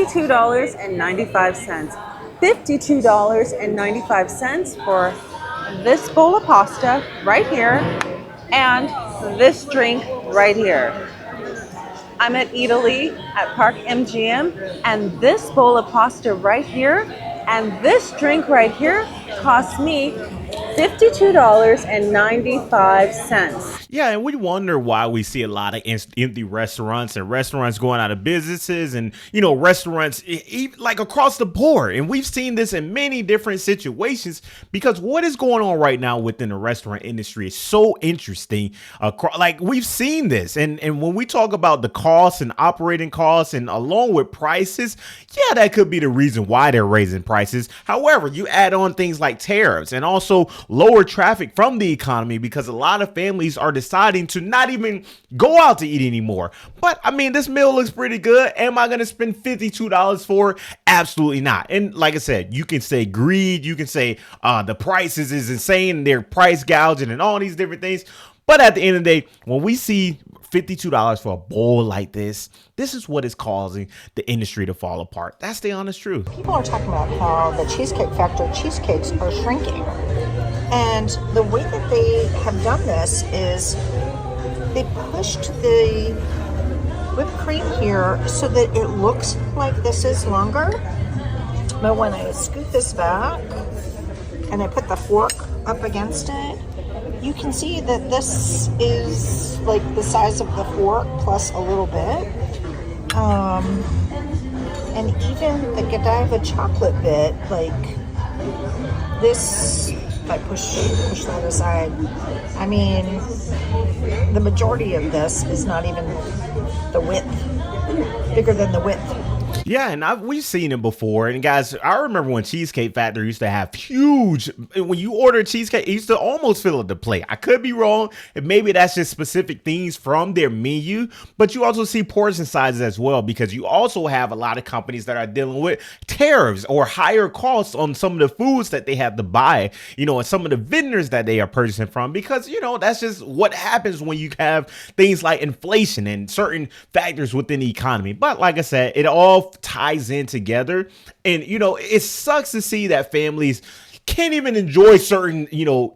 $52.95. $52.95 for this bowl of pasta right here and this drink right here. I'm at Italy at Park MGM, and this bowl of pasta right here and this drink right here cost me $52.95. Yeah, and we wonder why we see a lot of empty restaurants and restaurants going out of businesses and, restaurants like across the board. And we've seen this in many different situations because what is going on right now within the restaurant industry is so interesting. Like we've seen this. And when we talk about the costs and operating costs and along with prices, yeah, that could be the reason why they're raising prices. However, you add on things like tariffs and also lower traffic from the economy because a lot of families are deciding to not even go out to eat anymore. But I mean, this meal looks pretty good. Am I going to spend $52 for it? Absolutely not. And like I said, you can say greed. You can say the prices is insane. They're price gouging and all these different things. But at the end of the day, when we see $52 for a bowl like this is what is causing the industry to fall apart. That's the honest truth. People are talking about how the Cheesecake Factory cheesecakes are shrinking. And the way that they have done this is they pushed the whipped cream here so that it looks like this is longer. But when I scoot this back and I put the fork up against it, you can see that this is like the size of the fork plus a little bit. And even the Godiva chocolate bit, like this, if I push that aside, I mean, the majority of this is not even the width, bigger than the width. Yeah, and we've seen it before. And guys, I remember when Cheesecake Factory used to have huge, when you order cheesecake, it used to almost fill up the plate. I could be wrong, and maybe that's just specific things from their menu, but you also see portion sizes as well, because you also have a lot of companies that are dealing with tariffs or higher costs on some of the foods that they have to buy, and some of the vendors that they are purchasing from, because, that's just what happens when you have things like inflation and certain factors within the economy. But like I said, it all ties in together, and it sucks to see that families can't even enjoy certain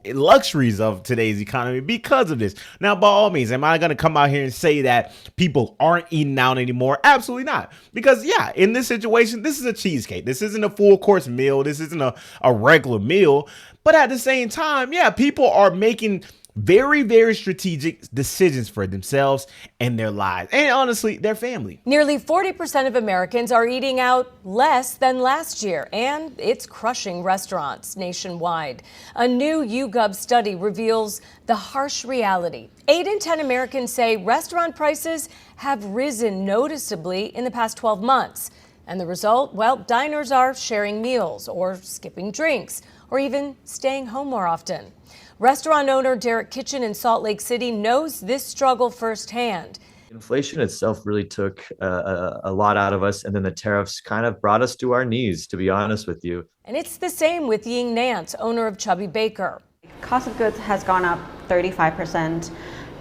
luxuries of today's economy because of this. Now, by all means, am I going to come out here and say that people aren't eating out anymore? Absolutely not, because yeah, in this situation, this is a cheesecake. This isn't a full course meal. This isn't a regular meal. But at the same time, yeah, people are making very, very strategic decisions for themselves and their lives, and honestly, their family. Nearly 40% of Americans are eating out less than last year, and it's crushing restaurants nationwide. A new YouGov study reveals the harsh reality. 8 in 10 Americans say restaurant prices have risen noticeably in the past 12 months. And the result, well, diners are sharing meals or skipping drinks or even staying home more often. Restaurant owner Derek Kitchen in Salt Lake City knows this struggle firsthand. Inflation itself really took a lot out of us, and then the tariffs kind of brought us to our knees, to be honest with you. And it's the same with Ying Nance, owner of Chubby Baker. Cost of goods has gone up 35%,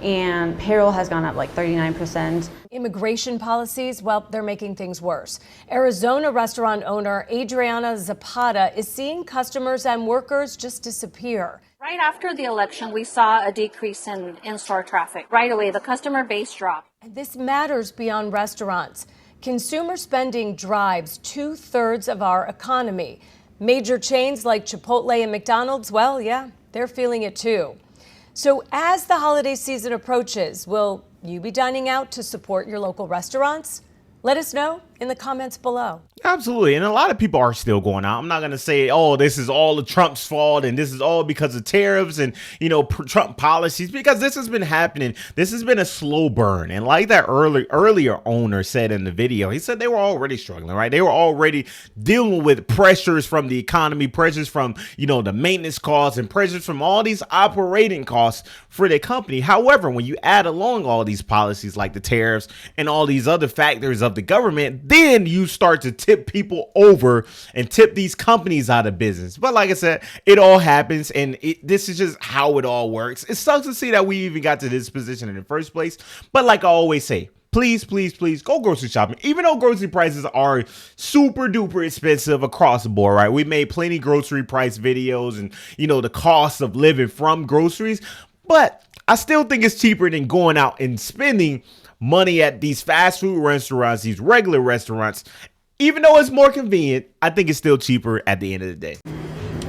and payroll has gone up like 39%. Immigration policies, well, they're making things worse. Arizona restaurant owner Adriana Zapata is seeing customers and workers just disappear. Right after the election, we saw a decrease in in-store traffic. Right away, the customer base dropped. And this matters beyond restaurants. Consumer spending drives 2/3 of our economy. Major chains like Chipotle and McDonald's, well, yeah, they're feeling it too. So as the holiday season approaches, will you be dining out to support your local restaurants? Let us know in the comments below. Absolutely. And a lot of people are still going out. I'm not going to say, oh, this is all of Trump's fault and this is all because of tariffs and, Trump policies, because this has been happening. This has been a slow burn. And like that earlier owner said in the video, he said they were already struggling, right? They were already dealing with pressures from the economy, pressures from, the maintenance costs and pressures from all these operating costs for their company. However, when you add along all these policies like the tariffs and all these other factors of the government, then you start to tip people over and tip these companies out of business. But like I said, it all happens, and this is just how it all works. It sucks to see that we even got to this position in the first place. But like I always say, please, please, please go grocery shopping. Even though grocery prices are super duper expensive across the board, right? We made plenty grocery price videos and, the cost of living from groceries, but I still think it's cheaper than going out and spending money at these fast food restaurants, these regular restaurants. Even though it's more convenient, I think it's still cheaper at the end of the day.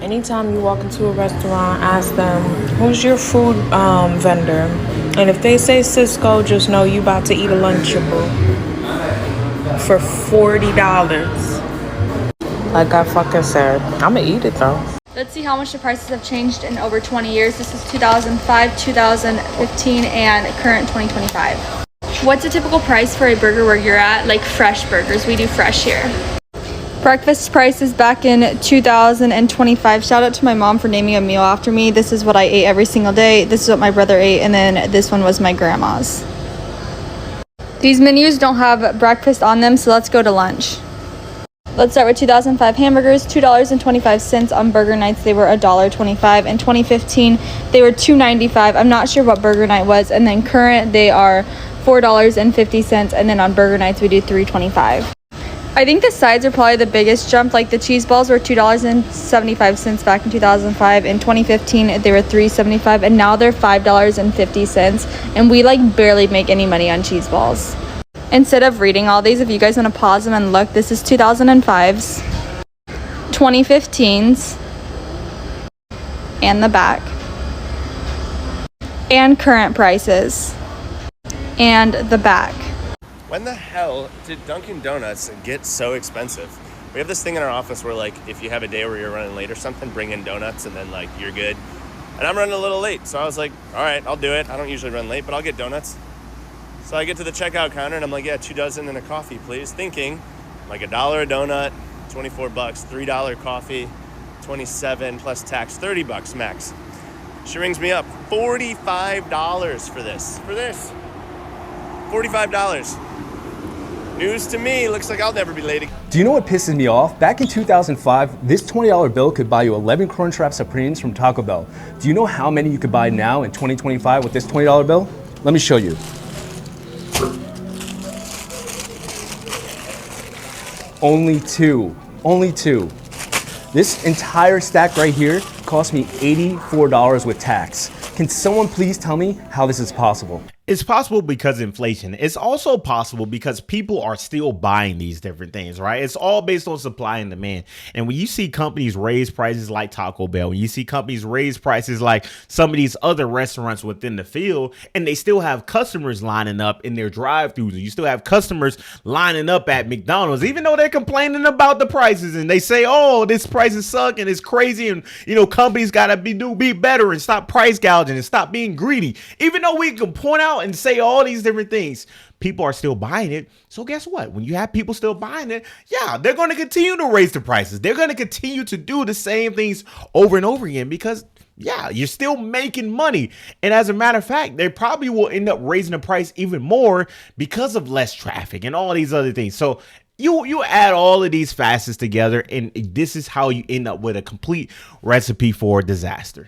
Anytime you walk into a restaurant, ask them, who's your food vendor? And if they say Cisco, just know you about to eat a Lunchable for $40. Like I fucking said, I'ma eat it though. Let's see how much the prices have changed in over 20 years. This is 2005, 2015, and current 2025. What's a typical price for a burger where you're at? Like fresh burgers, we do fresh here. Breakfast prices back in 2025. Shout out to my mom for naming a meal after me. This is what I ate every single day. This is what my brother ate, and then this one was my grandma's. These menus don't have breakfast on them, so let's go to lunch. Let's start with 2005 hamburgers, $2.25 on burger nights. They were $1.25. In 2015, they were $2.95. I'm not sure what burger night was, and then current they are $4.50, and then on burger nights we do $3.25. I think the sides are probably the biggest jump. Like the cheese balls were $2.75 back in 2005. In 2015, they were $3.75, and now they're $5.50. And we like barely make any money on cheese balls. Instead of reading all these, if you guys want to pause them and look, this is 2005's, 2015's, and the back, and current prices, and the back. When the hell did Dunkin' Donuts get so expensive? We have this thing in our office where, like, if you have a day where you're running late or something, bring in donuts and then, like, you're good. And I'm running a little late, so I was like, all right, I'll do it. I don't usually run late, but I'll get donuts. So I get to the checkout counter and I'm like, yeah, 2 dozen and a coffee, please. Thinking, like, $1 a donut, $24, $3 coffee, 27 plus tax, $30 max. She rings me up, $45 for this. $45. News to me, looks like I'll never be late again. Do you know what pisses me off? Back in 2005, this $20 bill could buy you 11 Crunchwrap Supremes from Taco Bell. Do you know how many you could buy now in 2025 with this $20 bill? Let me show you. Only two. This entire stack right here cost me $84 with tax. Can someone please tell me how this is possible? It's possible because of inflation. It's also possible because people are still buying these different things, right? It's all based on supply and demand. And when you see companies raise prices like Taco Bell, when you see companies raise prices like some of these other restaurants within the field, and they still have customers lining up in their drive-thrus, and you still have customers lining up at McDonald's, even though they're complaining about the prices and they say, oh, this prices suck and it's crazy, and companies gotta be better and stop price gouging and stop being greedy. Even though we can point out and say all these different things, people are still buying it. So guess what? When you have people still buying it, yeah, they're going to continue to raise the prices. They're going to continue to do the same things over and over again because, yeah, you're still making money. And as a matter of fact, they probably will end up raising the price even more because of less traffic and all these other things. So you add all of these facets together, and this is how you end up with a complete recipe for disaster.